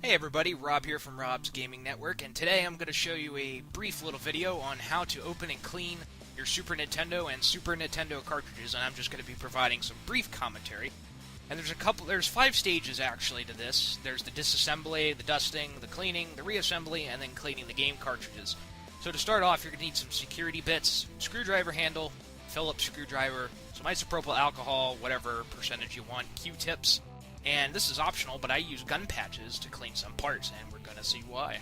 Hey everybody, Rob here from Rob's Gaming Network, and today I'm going to show you a brief little video on how to open and clean your Super Nintendo and Super Nintendo cartridges, and I'm just going to be providing some brief commentary. And there's 5 stages actually to this. There's the disassembly, the dusting, the cleaning, the reassembly, and then cleaning the game cartridges. So to start off, you're going to need some security bits, screwdriver handle, Phillips screwdriver, some isopropyl alcohol, whatever percentage you want, Q-tips, and this is optional, but I use gun patches to clean some parts, and we're going to see why.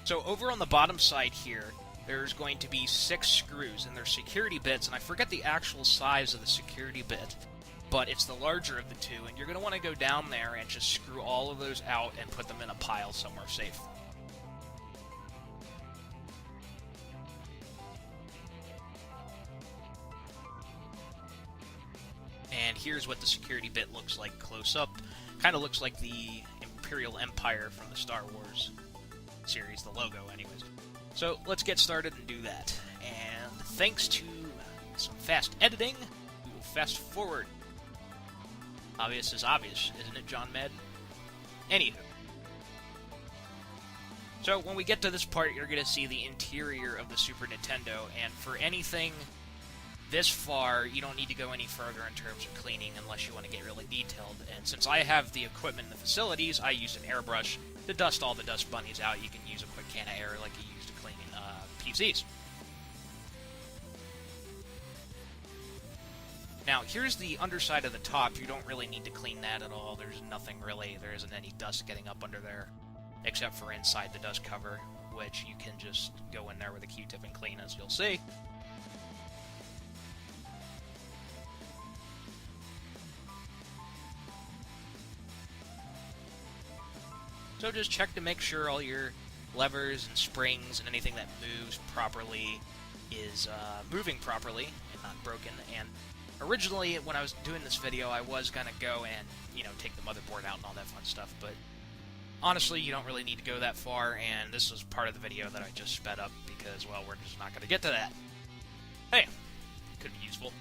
So over on the bottom side here, there's going to be 6 screws, and they're security bits, and I forget the actual size of the security bit, but it's the larger of the two, and you're going to want to go down there and just screw all of those out and put them in a pile somewhere safe. And here's what the security bit looks like close up. Kind of looks like the Imperial Empire from the Star Wars series, the logo anyways. So let's get started and do that. And thanks to some fast editing, we will fast forward. Obvious is obvious, isn't it, John Madden? Anywho. So when we get to this part, you're going to see the interior of the Super Nintendo, and for anything this far, you don't need to go any further in terms of cleaning unless you want to get really detailed. And since I have the equipment and the facilities, I use an airbrush to dust all the dust bunnies out. You can use a quick can of air like you use to clean PCs. Now, here's the underside of the top. You don't really need to clean that at all. There's nothing really. There isn't any dust getting up under there, except for inside the dust cover, which you can just go in there with a Q-tip and clean, as you'll see. So just check to make sure all your levers and springs and anything that moves properly is moving properly and not broken. And originally, when I was doing this video, I was going to go and, take the motherboard out and all that fun stuff, but honestly, you don't really need to go that far, and this was part of the video that I just sped up because, well, we're just not going to get to that. Hey, could be useful.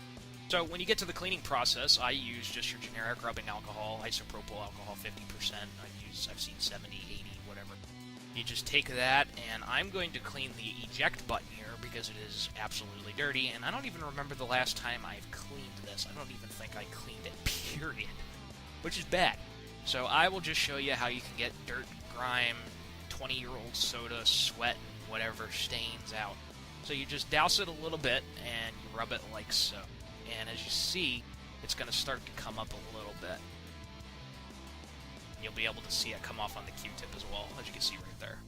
So when you get to the cleaning process, I use just your generic rubbing alcohol, isopropyl alcohol 50%. I've seen 70, 80, whatever. You just take that, and I'm going to clean the eject button here because it is absolutely dirty, and I don't even remember the last time I've cleaned this. I don't even think I cleaned it, period, which is bad. So I will just show you how you can get dirt, grime, 20-year-old soda, sweat, and whatever stains out. So you just douse it a little bit, and you rub it like so. And as you see, it's going to start to come up a little bit. You'll be able to see it come off on the Q-tip as well, as you can see right there.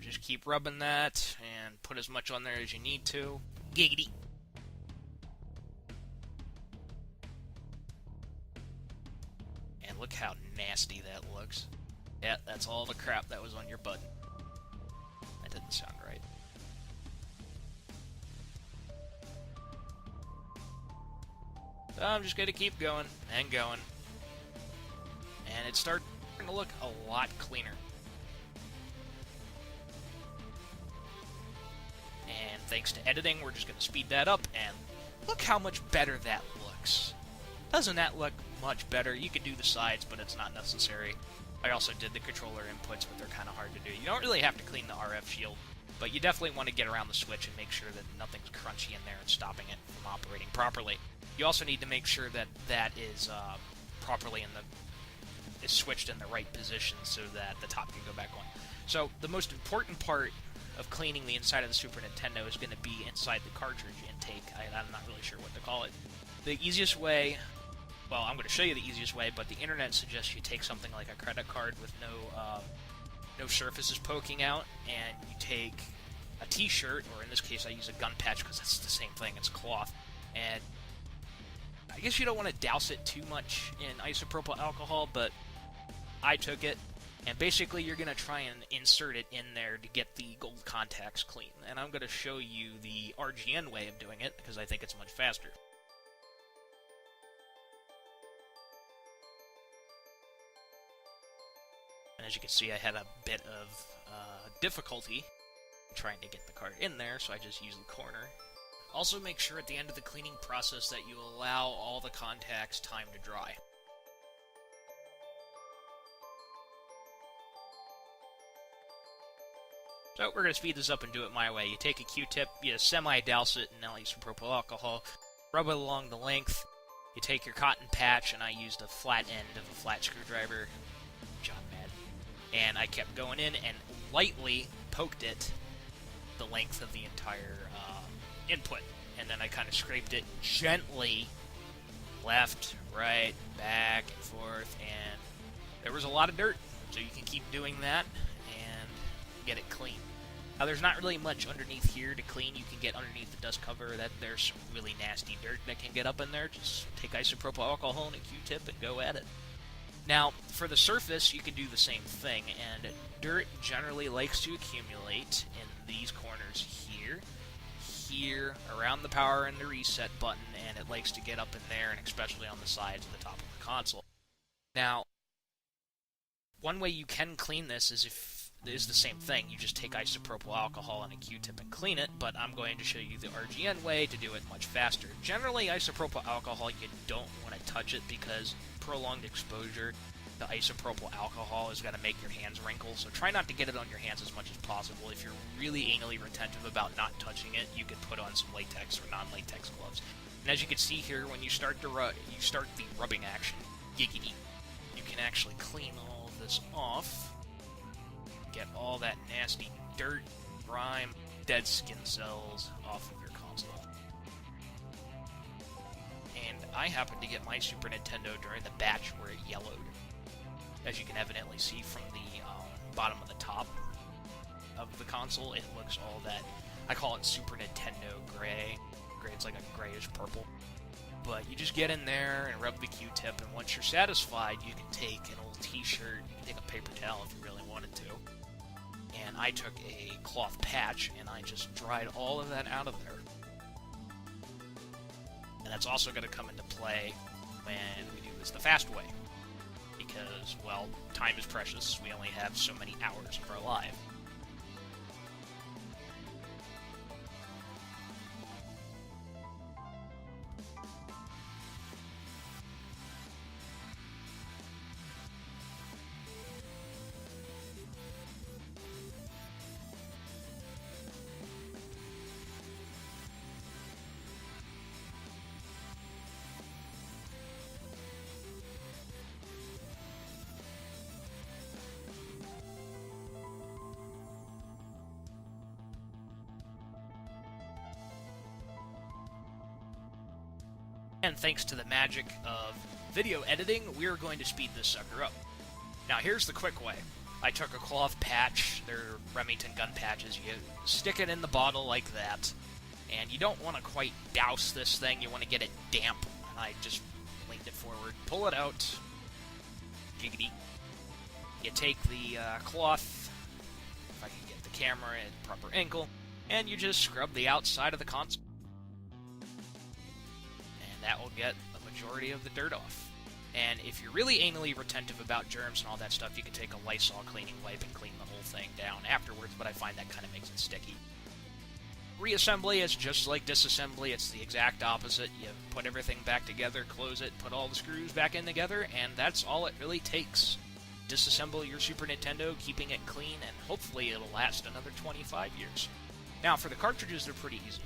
Just keep rubbing that, and put as much on there as you need to. Giggity! And look how nasty that looks. Yeah, that's all the crap that was on your button. That didn't sound right. So I'm just going to keep going and going. And it's starting to look a lot cleaner. And thanks to editing, we're just going to speed that up. And look how much better that looks. Doesn't that look much better? You could do the sides, but it's not necessary. I also did the controller inputs, but they're kind of hard to do. You don't really have to clean the RF shield, but you definitely want to get around the switch and make sure that nothing's crunchy in there and stopping it from operating properly. You also need to make sure that that is properly is switched in the right position so that the top can go back on. So the most important part of cleaning the inside of the Super Nintendo is going to be inside the cartridge intake. I'm not really sure what to call it. The easiest way, well, I'm going to show you the easiest way, but the internet suggests you take something like a credit card with no surfaces poking out, and you take a t-shirt, or in this case I use a gun patch because it's the same thing, it's cloth, and I guess you don't want to douse it too much in isopropyl alcohol, but I took it, and basically you're going to try and insert it in there to get the gold contacts clean. And I'm going to show you the RGN way of doing it, because I think it's much faster. And as you can see, I had a bit of difficulty I'm trying to get the card in there, so I just use the corner. Also make sure at the end of the cleaning process that you allow all the contacts time to dry. So we're going to speed this up and do it my way. You take a Q-tip, you semi-douse it in isopropyl alcohol, rub it along the length. You take your cotton patch, and I used the flat end of a flat screwdriver. John Madden. And I kept going in and lightly poked it the length of the entire input. And then I kind of scraped it gently, left, right, back, and forth, and there was a lot of dirt. So you can keep doing that and get it clean. Now, there's not really much underneath here to clean. You can get underneath the dust cover. There's some really nasty dirt that can get up in there. Just take isopropyl alcohol and a Q-tip and go at it. Now, for the surface, you can do the same thing, and dirt generally likes to accumulate in these corners here, around the power and the reset button, and it likes to get up in there, and especially on the sides of the top of the console. Now, one way you can clean this is the same thing. You just take isopropyl alcohol and a Q-tip and clean it, but I'm going to show you the RGN way to do it much faster. Generally, isopropyl alcohol, you don't want to touch it because prolonged exposure to isopropyl alcohol is going to make your hands wrinkle, so try not to get it on your hands as much as possible. If you're really anally retentive about not touching it, you could put on some latex or non-latex gloves. And as you can see here, when you start the rubbing action, giggity, you can actually clean all of this off. Get all that nasty dirt, grime, dead skin cells off of your console. And I happened to get my Super Nintendo during the batch where it yellowed. As you can evidently see from the bottom of the top of the console, it looks all that, I call it Super Nintendo gray. It's like a grayish purple. But you just get in there and rub the Q-tip, and once you're satisfied, you can take an old t-shirt, you can take a paper towel if you really wanted to. And I took a cloth patch, and I just dried all of that out of there. And that's also going to come into play when we do this the fast way. Because, well, time is precious. We only have so many hours of our life. And thanks to the magic of video editing, we're going to speed this sucker up. Now here's the quick way. I took a cloth patch, they're Remington gun patches, you stick it in the bottle like that, and you don't want to quite douse this thing, you want to get it damp, and I just leaned it forward, pull it out, jiggity. You take the cloth, if I can get the camera at proper angle, and you just scrub the outside of the console. That will get the majority of the dirt off. And if you're really anally retentive about germs and all that stuff, you can take a Lysol cleaning wipe and clean the whole thing down afterwards, but I find that kind of makes it sticky. Reassembly is just like disassembly, it's the exact opposite. You put everything back together, close it, put all the screws back in together, and that's all it really takes. Disassemble your Super Nintendo, keeping it clean, and hopefully it'll last another 25 years. Now, for the cartridges, they're pretty easy.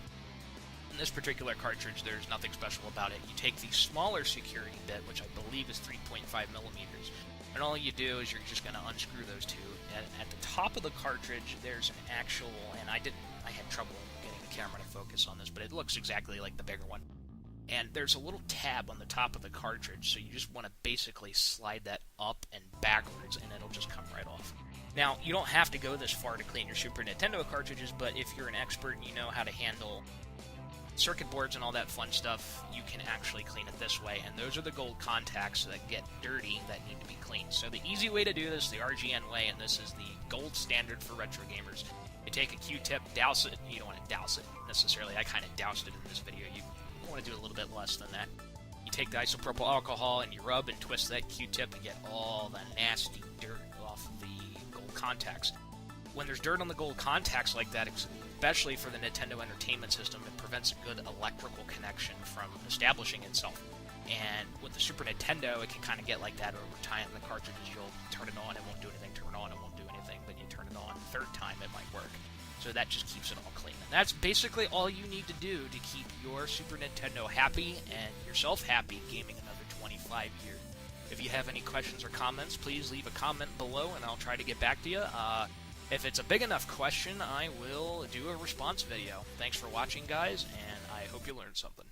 In this particular cartridge, there's nothing special about it. You take the smaller security bit, which I believe is 3.5 millimeters, and all you do is you're just going to unscrew those two. And at the top of the cartridge, there's an actual, and I had trouble getting the camera to focus on this, but it looks exactly like the bigger one. And there's a little tab on the top of the cartridge, so you just want to basically slide that up and backwards, and it'll just come right off. Now, you don't have to go this far to clean your Super Nintendo cartridges, but if you're an expert and you know how to handle circuit boards and all that fun stuff, you can actually clean it this way, and those are the gold contacts that get dirty that need to be cleaned. So the easy way to do this, the RGN way, and this is the gold standard for retro gamers. You take a Q-tip, douse it. You don't want to douse it necessarily. I kind of doused it in this video. You want to do a little bit less than that. You take the isopropyl alcohol and you rub and twist that Q-tip and get all the nasty dirt off of the gold contacts. when there's dirt on the gold contacts like that, especially for the Nintendo Entertainment System, it prevents a good electrical connection from establishing itself. And with the Super Nintendo, it can kind of get like that over time. The cartridges, you'll turn it on, it won't do anything, turn it on, it won't do anything, then you turn it on a third time, it might work. So that just keeps it all clean. And that's basically all you need to do to keep your Super Nintendo happy and yourself happy gaming another 25 years. If you have any questions or comments, please leave a comment below and I'll try to get back to you. If it's a big enough question, I will do a response video. Thanks for watching, guys, and I hope you learned something.